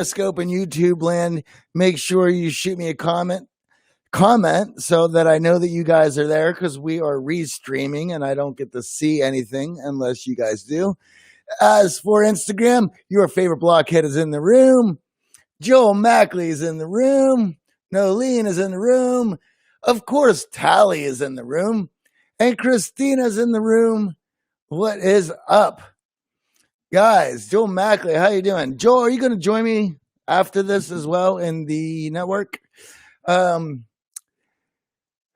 Periscope and YouTube land, make sure you shoot me a comment so that I know that you guys are there, because we are restreaming and I don't get to see anything unless you guys do. As for Instagram, your favorite blockhead is in the room. Joel Mackley is in the room. Nolene is in the room. Of course, Tally is in the room. And Christina's in the room. What is up? Guys, Joel Mackley, how you doing? Joel, are you going to join me after this as well in the network? Hello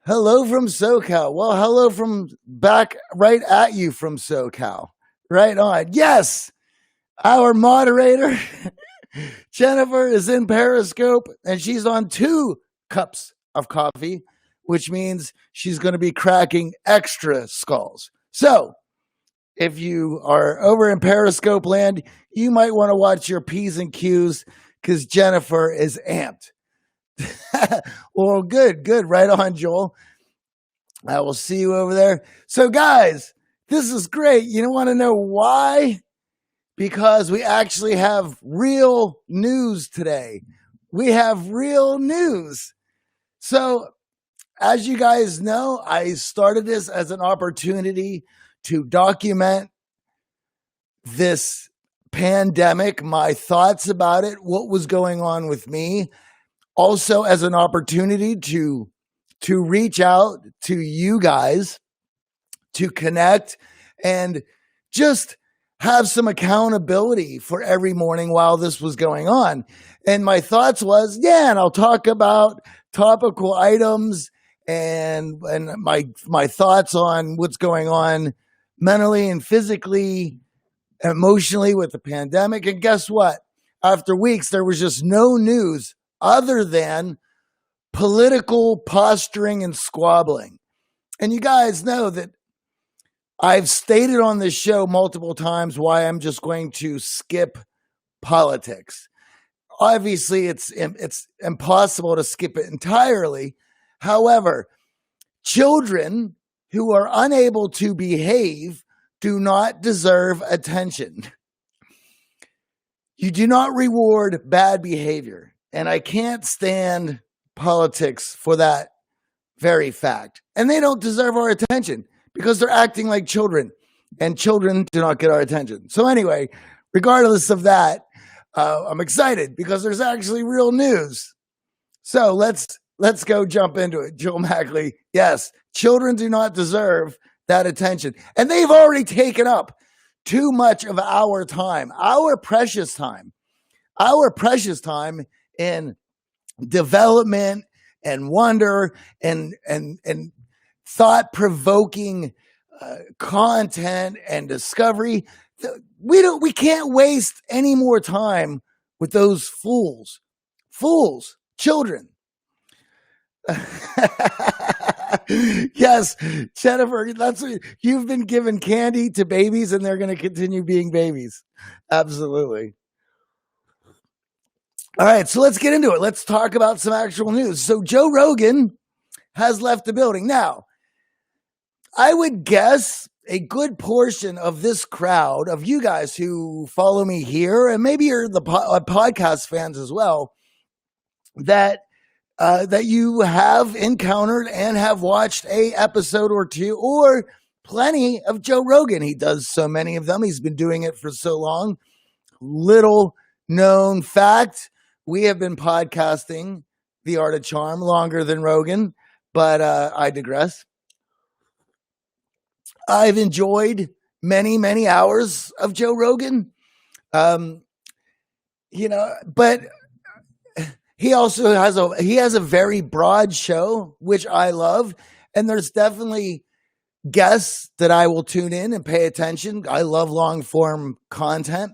from SoCal. Well, hello from back right at you from SoCal. Right on. Yes, our moderator, Jennifer, is in Periscope, and she's on 2 cups of coffee, which means she's going to be cracking extra skulls. So, if you are over in Periscope land, you might want to watch your P's and Q's, because Jennifer is amped. Well, good. Right on, Joel. I will see you over there. So, guys, this is great. You don't want to know why? Because we actually have real news today. We have real news. So, as you guys know, I started this as an opportunity to document this pandemic, my thoughts about it, what was going on with me. Also as an opportunity to reach out to you guys, to connect and just have some accountability for every morning while this was going on. And my thoughts was, and I'll talk about topical items and my thoughts on what's going on mentally and physically, emotionally with the pandemic. And guess what? After weeks, there was just no news other than political posturing and squabbling. And you guys know that I've stated on this show multiple times why I'm just going to skip politics. Obviously, it's impossible to skip it entirely. However, children who are unable to behave do not deserve attention. You do not reward bad behavior. And I can't stand politics for that very fact. And they don't deserve our attention because they're acting like children. And children do not get our attention. So anyway, regardless of that, I'm excited because there's actually real news. So let's go jump into it. Joel Mackley, yes, children do not deserve that attention. And they've already taken up too much of our time, our precious time in development and wonder and thought-provoking content and discovery. We can't waste any more time with those children. Yes, Jennifer, that's what, you've been given candy to babies and they're going to continue being babies. Absolutely. All right, so let's get into it. Let's talk about some actual news. So Joe Rogan has left the building. Now, I would guess a good portion of this crowd, of you guys who follow me here, and maybe you're the podcast fans as well, that you have encountered and have watched a episode or two, or plenty of Joe Rogan. He does so many of them. He's been doing it for so long. Little known fact, we have been podcasting The Art of Charm longer than Rogan, but I digress. I've enjoyed many, many hours of Joe Rogan. But he also has a very broad show, which I love. And there's definitely guests that I will tune in and pay attention. I love long form content.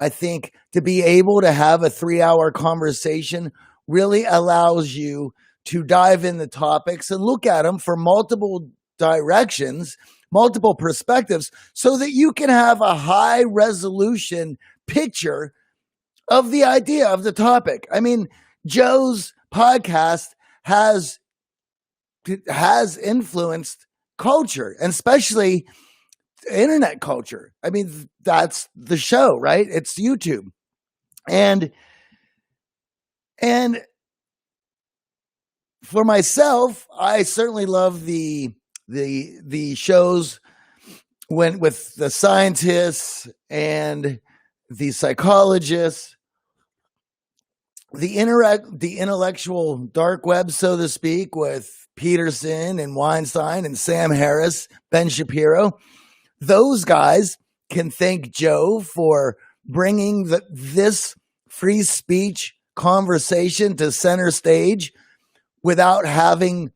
I think to be able to have a 3-hour conversation really allows you to dive in the topics and look at them from multiple directions, multiple perspectives, so that you can have a high resolution picture of the idea of the topic. I mean, Joe's podcast has influenced culture, and especially internet culture. I mean, that's the show, right? It's YouTube. And And for myself, I certainly love the shows when with the scientists and the psychologists, the intellectual dark web, so to speak, with Peterson and Weinstein and Sam Harris, Ben Shapiro. Those guys can thank Joe for bringing this free speech conversation to center stage without having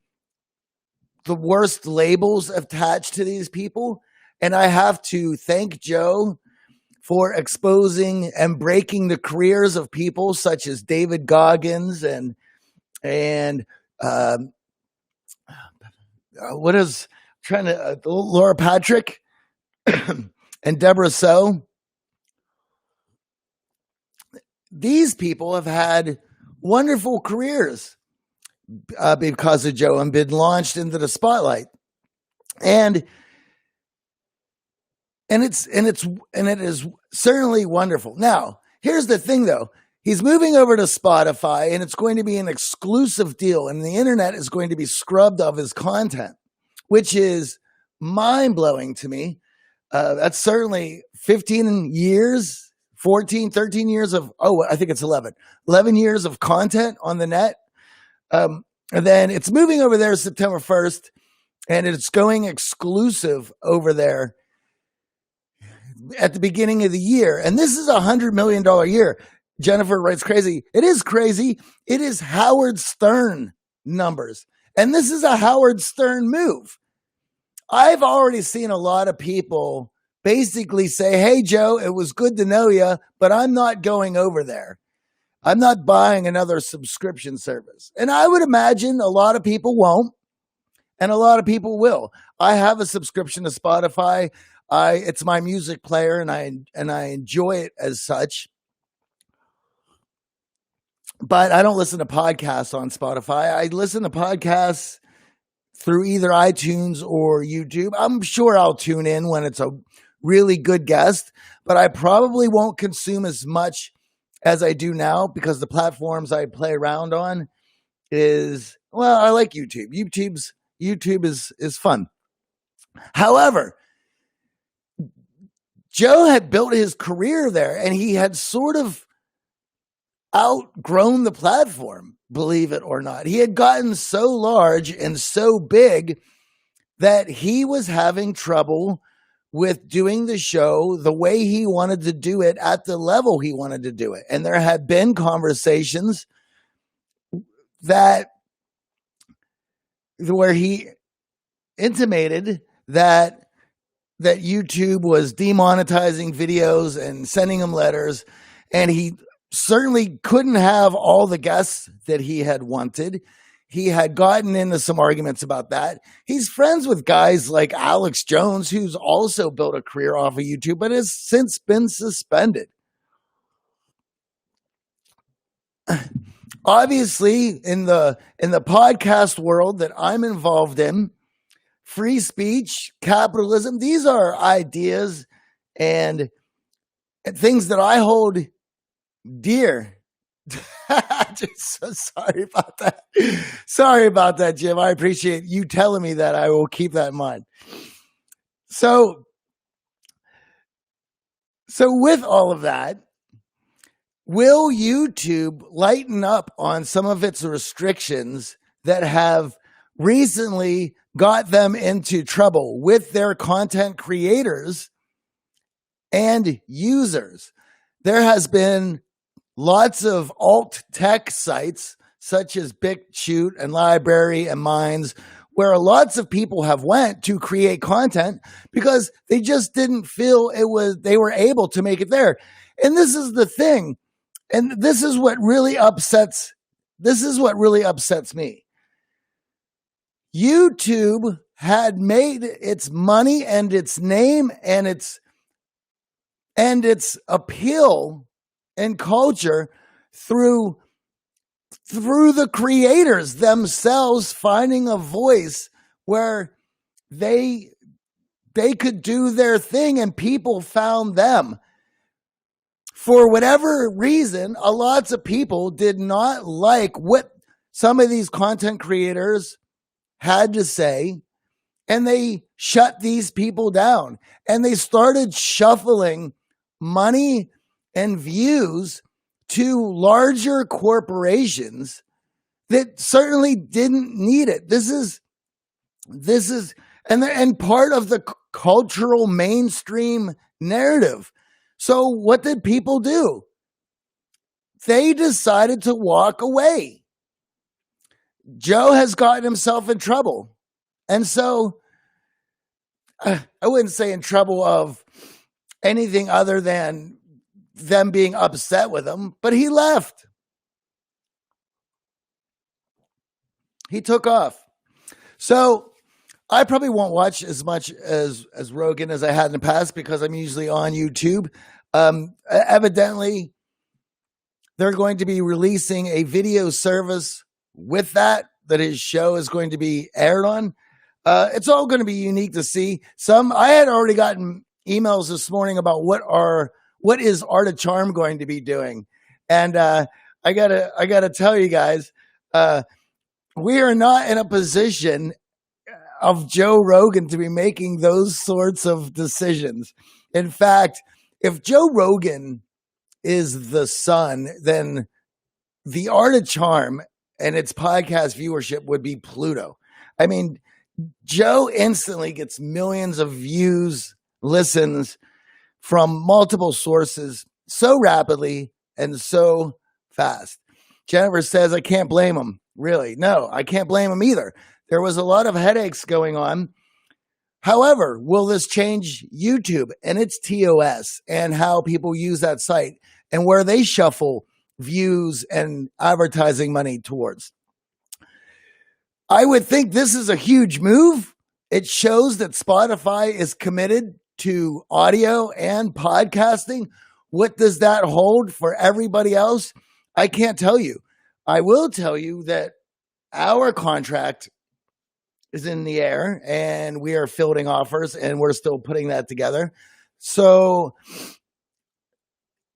the worst labels attached to these people. And I have to thank Joe for exposing and breaking the careers of people such as David Goggins and what is trying to Laura Patrick and Deborah So. These people have had wonderful careers because of Joe and been launched into the spotlight. And it is certainly wonderful. Now, here's the thing though. He's moving over to Spotify and it's going to be an exclusive deal and the internet is going to be scrubbed of his content, which is mind-blowing to me. That's certainly 15 years, 14, 13 years of, I think it's 11 years of content on the net. And then it's moving over there September 1st and it's going exclusive over there at the beginning of the year. And this is $100 million year. Jennifer writes crazy. It is crazy. It is Howard Stern numbers. And this is a Howard Stern move. I've already seen a lot of people basically say, hey, Joe, it was good to know you, but I'm not going over there. I'm not buying another subscription service. And I would imagine a lot of people won't, and a lot of people will. I have a subscription to Spotify. It's my music player, and I enjoy it as such. But I don't listen to podcasts on Spotify. I listen to podcasts through either iTunes or YouTube. I'm sure I'll tune in when it's a really good guest, but I probably won't consume as much as I do now because the platforms I play around on I like YouTube. YouTube is fun. However, Joe had built his career there and he had sort of outgrown the platform, believe it or not. He had gotten so large and so big that he was having trouble with doing the show the way he wanted to do it at the level he wanted to do it. And there had been conversations where he intimated that YouTube was demonetizing videos and sending him letters, and he certainly couldn't have all the guests that he had wanted. He had gotten into some arguments about that. He's friends with guys like Alex Jones, who's also built a career off of YouTube, but has since been suspended. Obviously, in the podcast world that I'm involved in, free speech, capitalism, these are ideas and things that I hold dear. Just so sorry about that. Sorry about that, Jim. I appreciate you telling me that. I will keep that in mind. So with all of that, will YouTube lighten up on some of its restrictions that have recently got them into trouble with their content creators and users? There has been lots of alt tech sites such as BitChute and Library and Minds where lots of people have went to create content because they just didn't feel they were able to make it there. And this is the thing. And this is what really upsets me. YouTube had made its money and its name and its appeal and culture through the creators themselves finding a voice where they could do their thing and people found them. for whatever reason, lots of people did not like what some of these content creators had to say, and they shut these people down, and they started shuffling money and views to larger corporations that certainly didn't need it. This is and part of the cultural mainstream narrative. So what did people do? They decided to walk away. Joe has gotten himself in trouble. And so I wouldn't say in trouble of anything other than them being upset with him, but he left. He took off. So I probably won't watch as much as Rogan as I had in the past because I'm usually on YouTube. Evidently, they're going to be releasing a video service with that his show is going to be aired on. It's all going to be unique to see. I had already gotten emails this morning about what is Art of Charm going to be doing, and I gotta tell you guys, we are not in a position of Joe Rogan to be making those sorts of decisions. In fact, if Joe Rogan is the sun, then the Art of Charm and its podcast viewership would be Pluto. I mean, Joe instantly gets millions of views, listens from multiple sources so rapidly and so fast. Jennifer says, I can't blame him. Really? No, I can't blame him either. There was a lot of headaches going on. However, will this change YouTube and its TOS and how people use that site and where they shuffle views and advertising money towards? I would think this is a huge move. It shows that Spotify is committed to audio and podcasting. What does that hold for everybody else? I can't tell you. I will tell you that our contract is in the air and we are fielding offers and we're still putting that together. So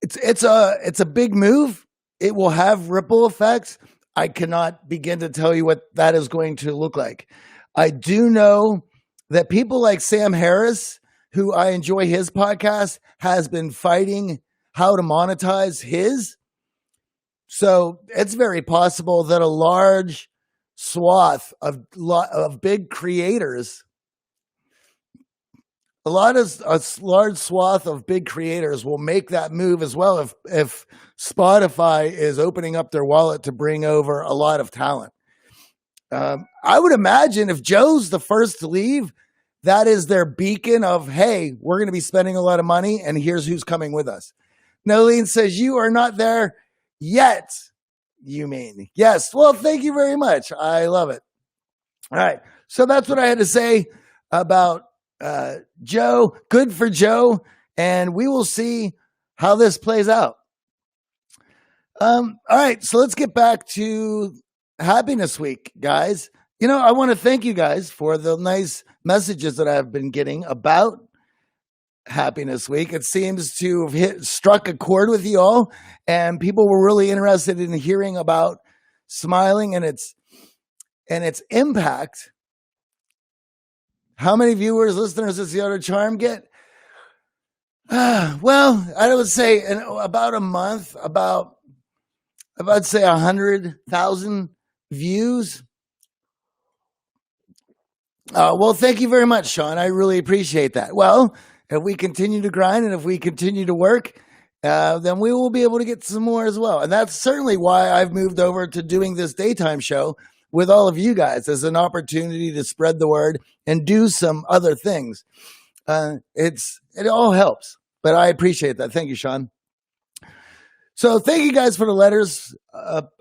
it's a big move. It will have ripple effects. I cannot begin to tell you what that is going to look like. I do know that people like Sam Harris, who I enjoy his podcast, has been fighting how to monetize his. So it's very possible that a large swath of big creators, a large swath of big creators will make that move as well if Spotify is opening up their wallet to bring over a lot of talent. I would imagine if Joe's the first to leave, that is their beacon of, hey, we're going to be spending a lot of money and here's who's coming with us. Nolene says, you are not there yet, you mean? Yes. Well, thank you very much. I love it. All right. So that's what I had to say about Joe. Good for Joe. And we will see how this plays out. All right. So let's get back to Happiness Week, guys. You know, I want to thank you guys for the nice messages that I've been getting about Happiness Week. It seems to have struck a chord with you all, and people were really interested in hearing about smiling and its impact. How many viewers, listeners does the Art of Charm get? Well, I would say in about a month, I'd say 100,000 views. Well, thank you very much, Sean. I really appreciate that. Well, if we continue to grind and if we continue to work, then we will be able to get some more as well. And that's certainly why I've moved over to doing this daytime show with all of you guys as an opportunity to spread the word and do some other things. It all helps, but I appreciate that. Thank you, Sean. So thank you guys for the letters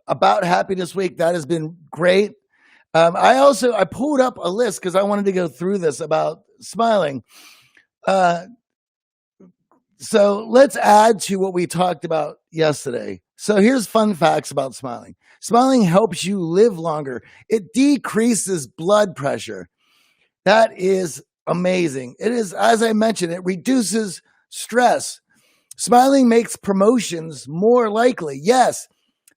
about Happiness Week. That has been great. I pulled up a list because I wanted to go through this about smiling. So let's add to what we talked about yesterday. So here's fun facts about smiling. Smiling helps you live longer. It decreases blood pressure. That is amazing. It is, as I mentioned, it reduces stress. Smiling makes promotions more likely. Yes,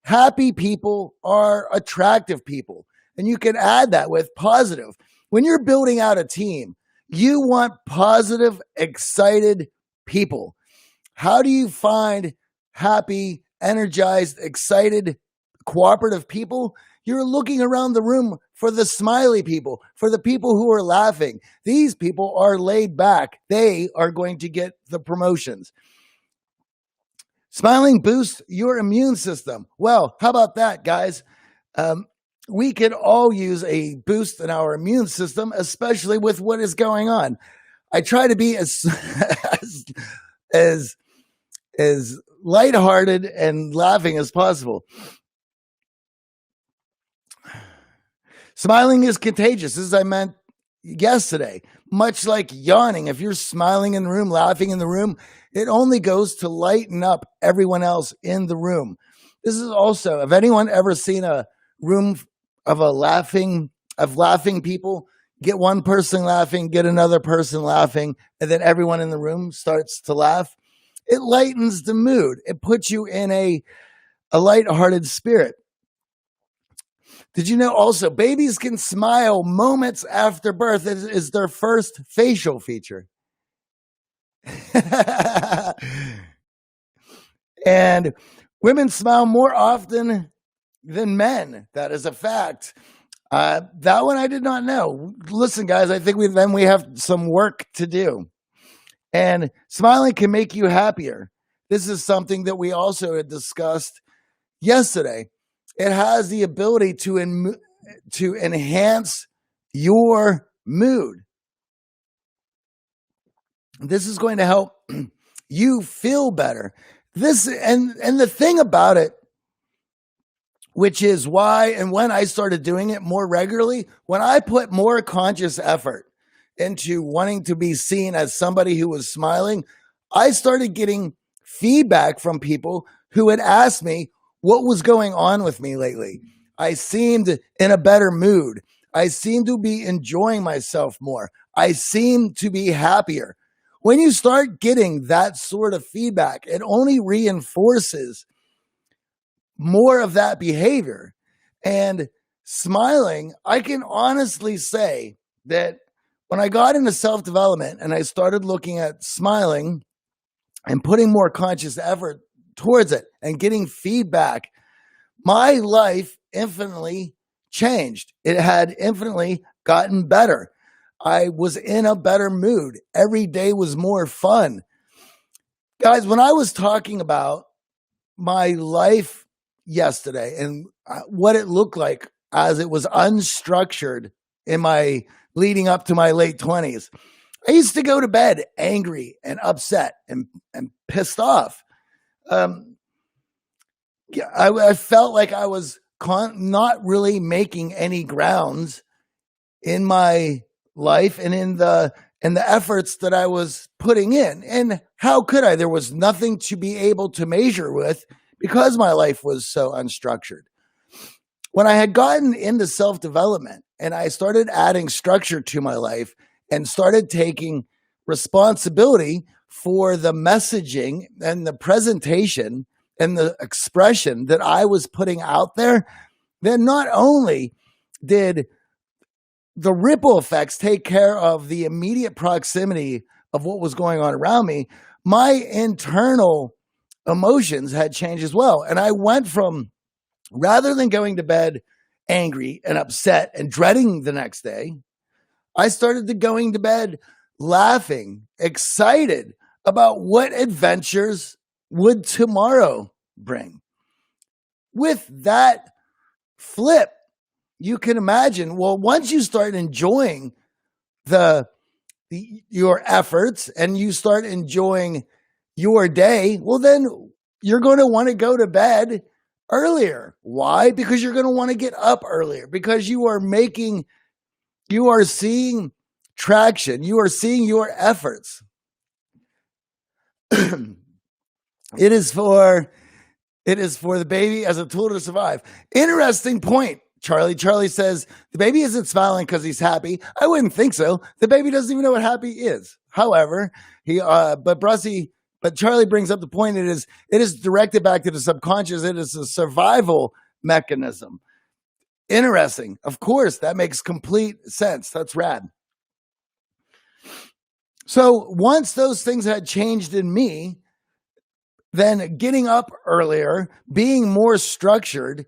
happy people are attractive people. And you can add that with positive. When you're building out a team, you want positive, excited people. How do you find happy, energized, excited, cooperative people? You're looking around the room for the smiley people, for the people who are laughing. These people are laid back. They are going to get the promotions. Smiling boosts your immune system. Well, how about that, guys? We could all use a boost in our immune system, especially with what is going on. I try to be as as as lighthearted and laughing as possible. Smiling is contagious, as I meant yesterday. Much like yawning, if you're smiling in the room, laughing in the room, it only goes to lighten up everyone else in the room. This is also, have anyone ever seen a room of laughing people? Get one person laughing, get another person laughing, and then everyone in the room starts to laugh. It lightens the mood. It puts you in a lighthearted spirit. Did you know also babies can smile moments after birth? It is their first facial feature. And women smile more often than men. That is a fact. That one I did not know. Listen, guys, I think we have some work to do. And smiling can make you happier. This is something that we also had discussed yesterday. It has the ability to enhance your mood. This is going to help you feel better. This and the thing about it, which is why and when I started doing it more regularly, when I put more conscious effort into wanting to be seen as somebody who was smiling, I started getting feedback from people who had asked me what was going on with me lately. I seemed in a better mood. I seemed to be enjoying myself more. I seemed to be happier. When you start getting that sort of feedback, it only reinforces more of that behavior. And smiling, I can honestly say that when I got into self-development and I started looking at smiling and putting more conscious effort towards it and getting feedback, my life infinitely changed. It had infinitely gotten better. I was in a better mood. Every day was more fun. Guys, when I was talking about my life yesterday and what it looked like as it was unstructured in my leading up to my late 20s, I used to go to bed angry and upset and pissed off. I felt like I was not really making any grounds in my life and in the efforts that I was putting in. And how could I? There was nothing to be able to measure with because my life was so unstructured. When I had gotten into self-development and I started adding structure to my life and started taking responsibility for the messaging and the presentation and the expression that I was putting out there, then not only did the ripple effects take care of the immediate proximity of what was going on around me, my internal emotions had changed as well. And I went from, rather than going to bed angry and upset and dreading the next day, I started to going to bed laughing, excited about what adventures would tomorrow bring. With that flip, you can imagine, well, once you start enjoying your efforts and you start enjoying your day, well, then you're going to want to go to bed earlier. Why? Because you're going to want to get up earlier, because you are seeing traction. You are seeing your efforts. It is for the baby as a tool to survive. Interesting point. Charlie says the baby isn't smiling because he's happy. I wouldn't think so. The baby doesn't even know what happy is. However, but Brussie But Charlie brings up the point. It is directed back to the subconscious. It is a survival mechanism. Interesting. Of course, that makes complete sense. That's rad. So once those things had changed in me, then getting up earlier, being more structured,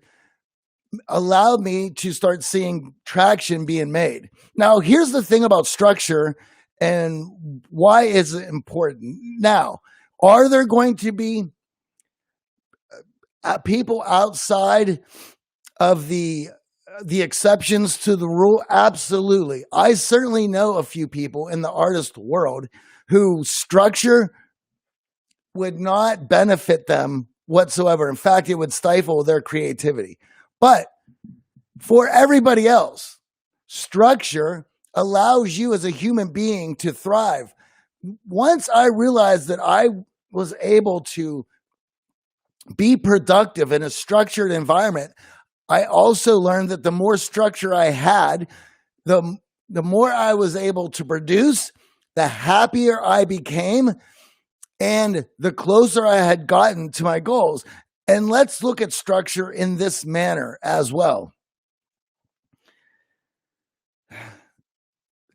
allowed me to start seeing traction being made. Now, here's the thing about structure and why is it important. Now, are there going to be people outside of the exceptions to the rule? Absolutely. I certainly know a few people in the artist world who structure would not benefit them whatsoever. In fact, it would stifle their creativity. But for everybody else, structure allows you as a human being to thrive. Once I realized that I was able to be productive in a structured environment, I also learned that the more structure I had, the more I was able to produce, the happier I became, and the closer I had gotten to my goals. And let's look at structure in this manner as well.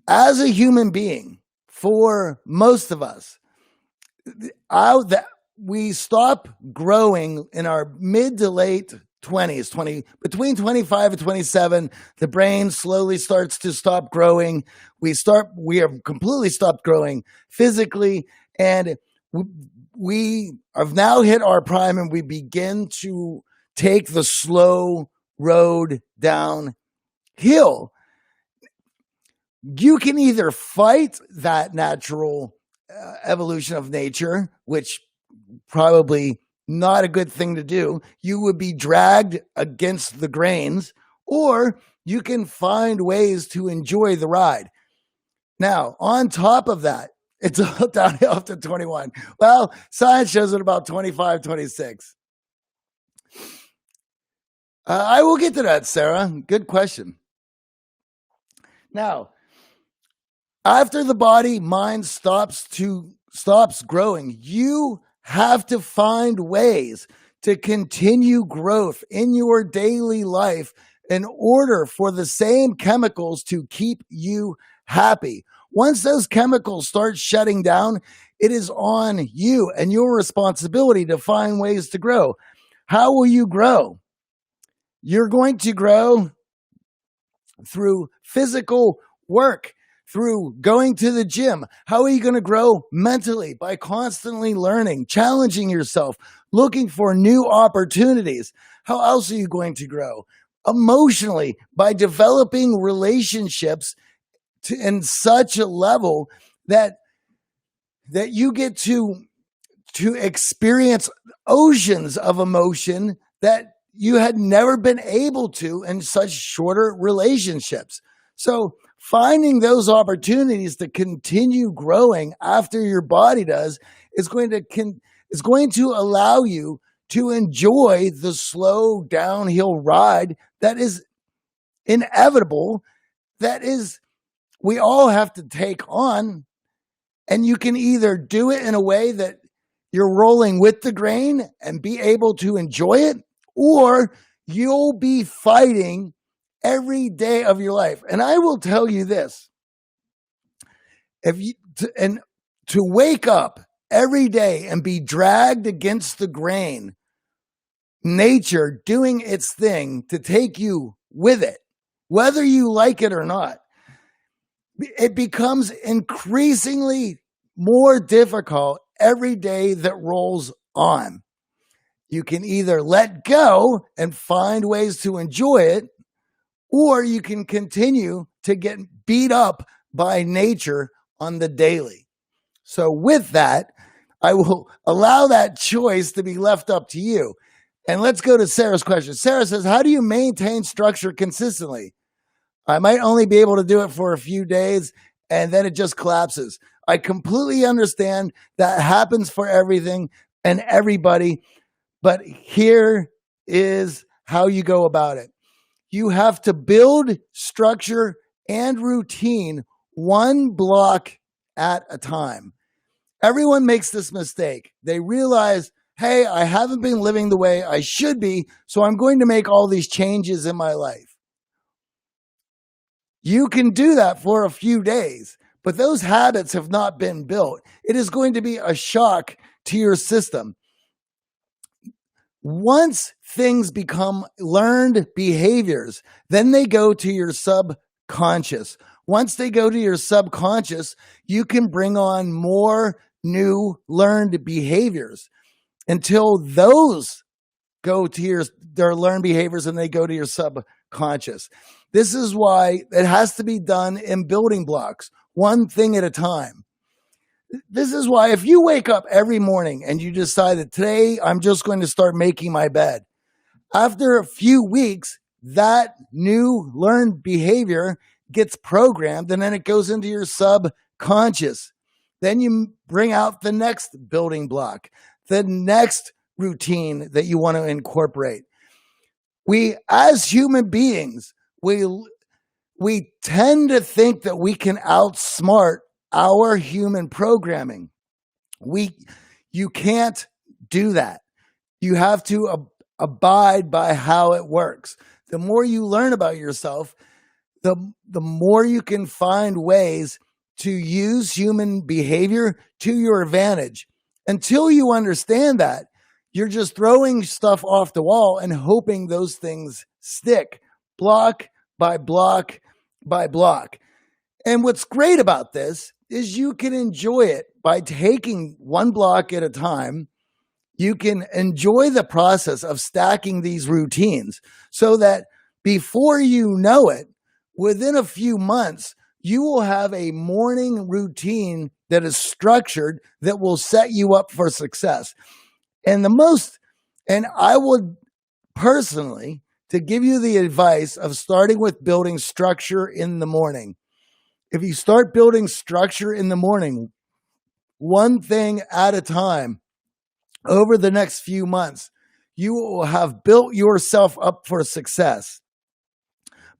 As a human being, for most of us, we stop growing in our mid to late 20s, between 25 and 27, the brain slowly starts to stop growing. We have completely stopped growing physically, and we have now hit our prime, and we begin to take the slow road downhill. You can either fight that natural evolution of nature, which probably not a good thing to do. You would be dragged against the grains, or you can find ways to enjoy the ride. Now, on top of that, it's all downhill up to 21. Well, science shows it about 25, 26. I will get to that, Sarah. Good question. Now, after the body, mind stops growing, you have to find ways to continue growth in your daily life in order for the same chemicals to keep you happy. Once those chemicals start shutting down, it is on you and your responsibility to find ways to grow. How will you grow? You're going to grow through physical work, through going to the gym. How are you going to grow mentally? By constantly learning, challenging yourself, looking for new opportunities. How else are you going to grow? Emotionally, by developing relationships in such a level that you get to experience oceans of emotion that you had never been able to in such shorter relationships. So finding those opportunities to continue growing after your body does is going to allow you to enjoy the slow downhill ride that is inevitable, that is we all have to take on. And you can either do it in a way that you're rolling with the grain and be able to enjoy it, or you'll be fighting every day of your life. And I will tell you this, to wake up every day and be dragged against the grain, nature doing its thing to take you with it, whether you like it or not, it becomes increasingly more difficult every day that rolls on. You can either let go and find ways to enjoy it, or you can continue to get beat up by nature on the daily. So with that, I will allow that choice to be left up to you. And let's go to Sarah's question. Sarah says, how do you maintain structure consistently? I might only be able to do it for a few days, and then it just collapses. I completely understand that happens for everything and everybody, but here is how you go about it. You have to build structure and routine one block at a time. Everyone makes this mistake. They realize, hey, I haven't been living the way I should be, so I'm going to make all these changes in my life. You can do that for a few days, but those habits have not been built. It is going to be a shock to your system. Once things become learned behaviors, then they go to your subconscious. Once they go to your subconscious, you can bring on more new learned behaviors until those go to their learned behaviors and they go to your subconscious. This is why it has to be done in building blocks, one thing at a time. This is why if you wake up every morning and you decide that today I'm just going to start making my bed, after a few weeks, that new learned behavior gets programmed and then it goes into your subconscious. Then you bring out the next building block, the next routine that you want to incorporate. We, as human beings, we tend to think that we can outsmart our human programming. You can't do that. You have to abide by how it works. The more you learn about yourself, the more you can find ways to use human behavior to your advantage. Until you understand that, you're just throwing stuff off the wall and hoping those things stick, block by block by block. And what's great about this is you can enjoy it by taking one block at a time. You can enjoy the process of stacking these routines so that before you know it, within a few months, you will have a morning routine that is structured that will set you up for success. And I would personally, to give you the advice of starting with building structure in the morning. If you start building structure in the morning, one thing at a time, over the next few months, you will have built yourself up for success.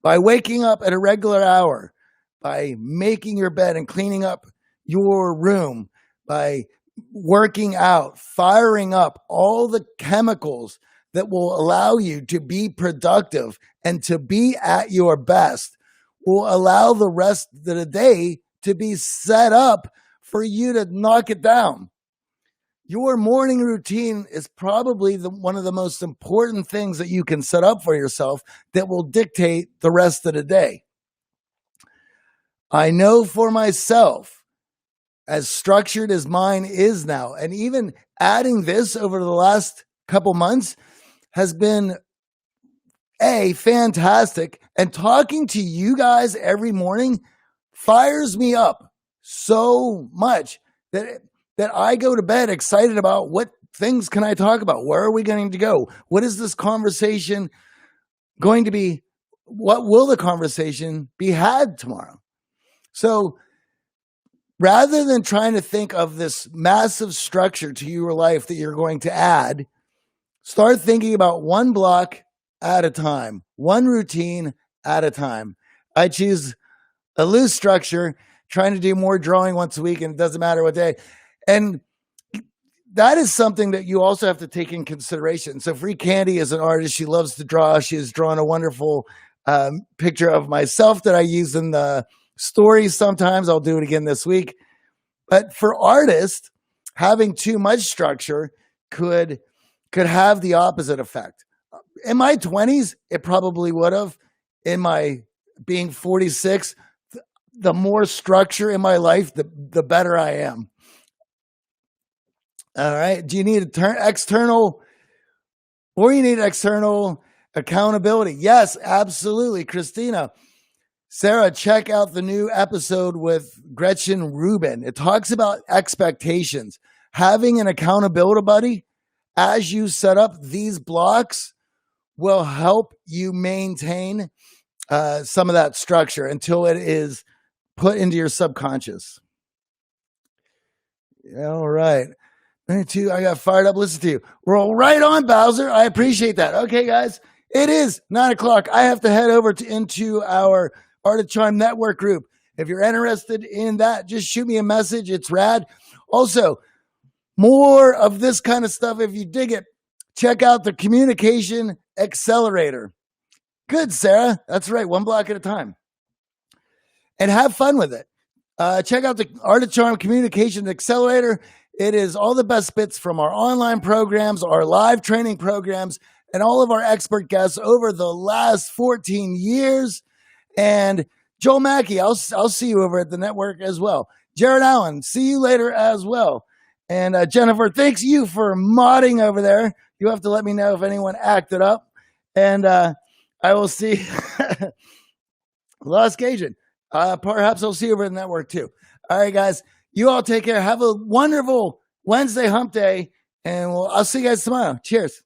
By waking up at a regular hour, by making your bed and cleaning up your room, by working out, firing up all the chemicals that will allow you to be productive and to be at your best, will allow the rest of the day to be set up for you to knock it down. Your morning routine is probably one of the most important things that you can set up for yourself that will dictate the rest of the day. I know for myself, as structured as mine is now, and even adding this over the last couple months has been fantastic. And talking to you guys every morning fires me up so much that I go to bed excited about what things can I talk about? Where are we going to go? What is this conversation going to be? What will the conversation be had tomorrow? So rather than trying to think of this massive structure to your life that you're going to add, start thinking about one block at a time, one routine at a time. I choose a loose structure, trying to do more drawing once a week, and it doesn't matter what day. And that is something that you also have to take in consideration. So Free Candy is an artist. She loves to draw. She has drawn a wonderful picture of myself that I use in the stories sometimes. I'll do it again this week. But for artists, having too much structure could have the opposite effect. In my 20s, it probably would have. In my being 46, the more structure in my life, the better I am. All right. Do you need external accountability? Yes, absolutely. Christina, Sarah, check out the new episode with Gretchen Rubin. It talks about expectations. Having an accountability buddy as you set up these blocks will help you maintain some of that structure until it is put into your subconscious. All right. Me too. I got fired up. Listen to you. Roll right on, Bowser. I appreciate that. Okay, guys. It is 9:00. I have to head over into our Art of Charm network group. If you're interested in that, just shoot me a message. It's rad. Also, more of this kind of stuff. If you dig it, check out the Communication Accelerator. Good, Sarah. That's right. One block at a time. And have fun with it. Check out the Art of Charm Communication Accelerator. It is all the best bits from our online programs, our live training programs, and all of our expert guests over the last 14 years. And Joel Mackey, I'll see you over at the network as well. Jared Allen, see you later as well. And Jennifer, thanks you for modding over there. You have to let me know if anyone acted up. And I will see Lost Cajun. Perhaps I'll see you over at the network too. All right, guys. You all take care. Have a wonderful Wednesday hump day. And I'll see you guys tomorrow. Cheers.